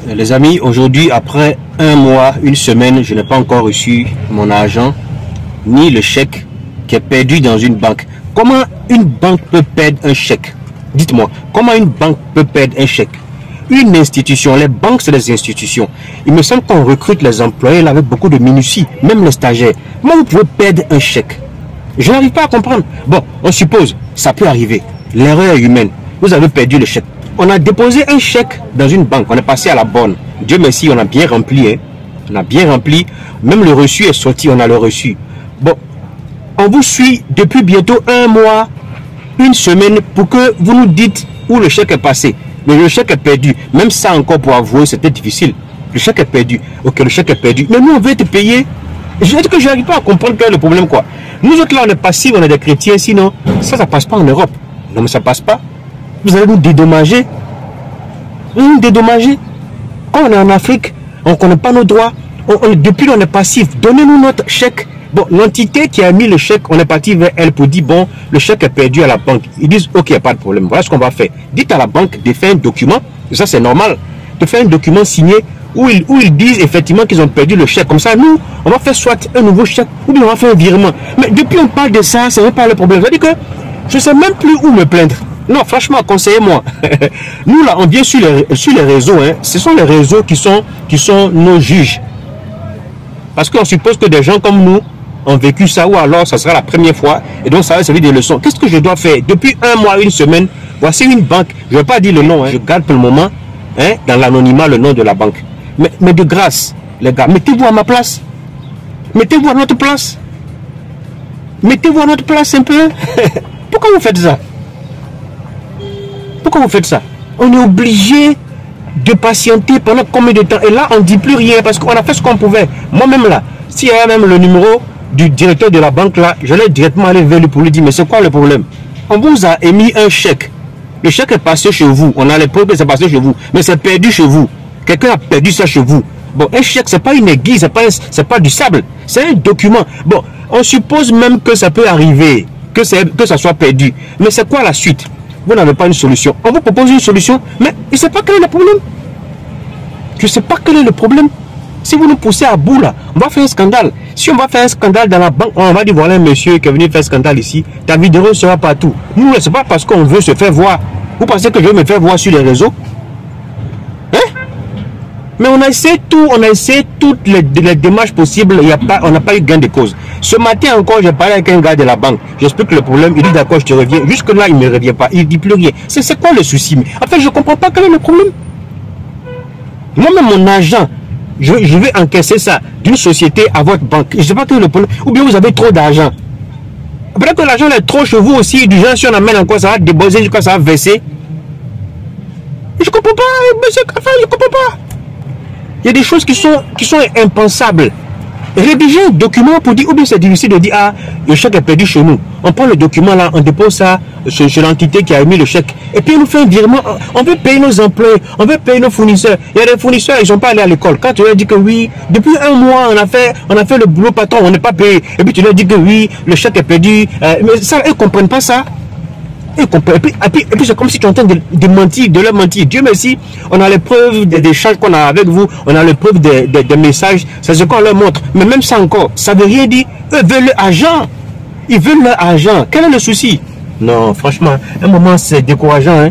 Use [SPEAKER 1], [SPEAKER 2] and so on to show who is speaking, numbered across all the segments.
[SPEAKER 1] Les amis, aujourd'hui, après un mois, une semaine, je n'ai pas encore reçu mon argent, ni le chèque qui est perdu dans une banque. Comment une banque peut perdre un chèque? Dites-moi, comment une banque peut perdre un chèque? Une institution, les banques c'est des institutions. Il me semble qu'on recrute les employés là avec beaucoup de minutie, même les stagiaires. Comment vous pouvez perdre un chèque? Je n'arrive pas à comprendre. Bon, on suppose, ça peut arriver. L'erreur est humaine. Vous avez perdu le chèque. On a déposé un chèque dans une banque, on est passé à la borne. Dieu merci, on a bien rempli. Hein. On a bien rempli. Même le reçu est sorti, on a le reçu. Bon, on vous suit depuis bientôt un mois, une semaine, pour que vous nous dites où le chèque est passé. Mais le chèque est perdu. Même ça encore pour avouer, c'était difficile. Le chèque est perdu. Ok, le chèque est perdu. Mais nous, on veut être payé. Je dis que je n'arrive pas à comprendre quel est le problème, quoi. Nous autres, là, on est passifs, on est des chrétiens, sinon, ça passe pas en Europe. Non, mais ça passe pas. Vous allez nous dédommager. Vous allez nous dédommager. Quand on est en Afrique, on ne connaît pas nos droits. Depuis là, on est passif. Donnez-nous notre chèque. Bon, l'entité qui a mis le chèque, on est parti vers elle pour dire, bon, le chèque est perdu à la banque. Ils disent, ok, il n'y a pas de problème. Voilà ce qu'on va faire. Dites à la banque de faire un document, et ça c'est normal, de faire un document signé où ils disent effectivement qu'ils ont perdu le chèque. Comme ça, nous, on va faire soit un nouveau chèque, ou bien on va faire un virement. Mais depuis on parle de ça, ce n'est pas le problème. C'est-à-dire que je ne sais même plus où me plaindre. Non, franchement, conseillez-moi. Nous, là, on vient sur les réseaux. Hein. Ce sont les réseaux qui sont nos juges. Parce qu'on suppose que des gens comme nous ont vécu ça, ou alors ça sera la première fois, et donc ça va servir de leçon. Qu'est-ce que je dois faire? Depuis un mois, une semaine, voici une banque. Je ne vais pas dire le nom, hein. Je garde pour le moment, hein, dans l'anonymat, le nom de la banque. Mais de grâce, les gars, mettez-vous à ma place. Mettez-vous à notre place. Mettez-vous à notre place un peu. Pourquoi vous faites ça? Pourquoi vous faites ça? On est obligé de patienter pendant combien de temps? Et là, on ne dit plus rien parce qu'on a fait ce qu'on pouvait. Moi-même là, s'il y a même le numéro du directeur de la banque là, j'allais directement aller vers lui pour lui dire, mais c'est quoi le problème? On vous a émis un chèque. Le chèque est passé chez vous. On a les preuves que c'est passé chez vous. Mais c'est perdu chez vous. Quelqu'un a perdu ça chez vous. Bon, un chèque, c'est pas une aiguille, c'est pas du sable. C'est un document. Bon, on suppose même que ça peut arriver, que ça soit perdu. Mais c'est quoi la suite? Vous n'avez pas une solution. On vous propose une solution, mais je ne sais pas quel est le problème. Je ne sais pas quel est le problème. Si vous nous poussez à bout là, on va faire un scandale. Si on va faire un scandale dans la banque, on va dire voilà un monsieur qui est venu faire un scandale ici, ta vidéo sera partout. Nous, ce n'est pas parce qu'on veut se faire voir. Vous pensez que je vais me faire voir sur les réseaux? Hein? Mais on a essayé tout, on a essayé toutes les démarches possibles, on n'a pas eu gain de cause. Ce matin encore, j'ai parlé avec un gars de la banque. J'explique le problème, il dit d'accord, je te reviens. Jusque là, il ne me revient pas, il ne dit plus rien. C'est quoi le souci? En fait, je ne comprends pas quel est le problème. Moi-même, mon argent, je vais encaisser ça d'une société à votre banque. Je ne sais pas quel est le problème. Ou bien vous avez trop d'argent. Peut-être que l'argent est trop chez vous aussi. Du genre, si on amène encore, ça va déposer, jusqu'à ça va verser. Je ne comprends pas, monsieur Kaffa, je ne comprends pas. Il y a des choses qui sont impensables. Rédiger un document pour dire, ou bien c'est difficile de dire, ah, le chèque est perdu chez nous. On prend le document là, on dépose ça chez l'entité qui a émis le chèque. Et puis on nous fait un virement. On veut payer nos employés, on veut payer nos fournisseurs. Il y a des fournisseurs, ils ne sont pas allés à l'école. Quand tu leur dis que oui, depuis un mois, on a fait le boulot patron, on n'est pas payé. Et puis tu leur dis que oui, le chèque est perdu. Mais ça, ils ne comprennent pas ça. Et puis c'est comme si tu es en train de mentir, de leur mentir. Dieu merci, on a les preuves des échanges qu'on a avec vous, on a les preuves des messages, c'est ce qu'on leur montre. Mais même ça encore, ça ne veut rien dire. Eux veulent leur argent. Ils veulent leur argent. Quel est le souci? Non, franchement, un moment c'est décourageant. Hein?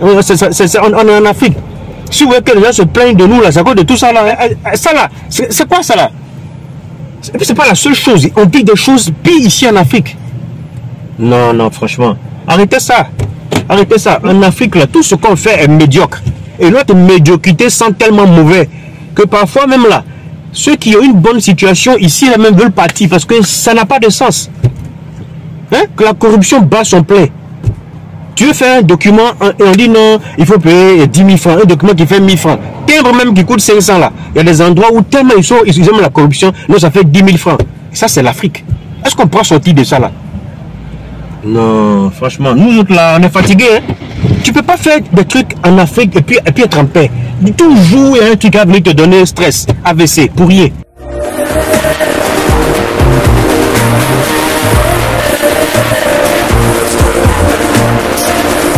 [SPEAKER 1] On est en Afrique. Si vous voyez que les gens se plaignent de nous, là, c'est à cause de tout ça là. Ça là, c'est quoi ça là? C'est pas la seule chose. On dit des choses pires ici en Afrique. Non, non, franchement. Arrêtez ça. Arrêtez ça. En Afrique, là, tout ce qu'on fait est médiocre. Et notre médiocrité sent tellement mauvais que parfois même là, ceux qui ont une bonne situation ici, là même veulent partir parce que ça n'a pas de sens. Hein? Que la corruption bat son plein. Tu veux faire un document et on dit non, il faut payer 10 000 francs. Un document qui fait 1000 francs. Timbre même qui coûte 500 là. Il y a des endroits où tellement ils aiment la corruption, non, ça fait 10 000 francs. Et ça, c'est l'Afrique. Est-ce qu'on pourra sortir de ça là? Non, franchement, nous autres là, on est fatigués. Hein? Tu peux pas faire des trucs en Afrique et puis être en paix. Toujours, il y a un truc à venir te donner stress, AVC, pour rien.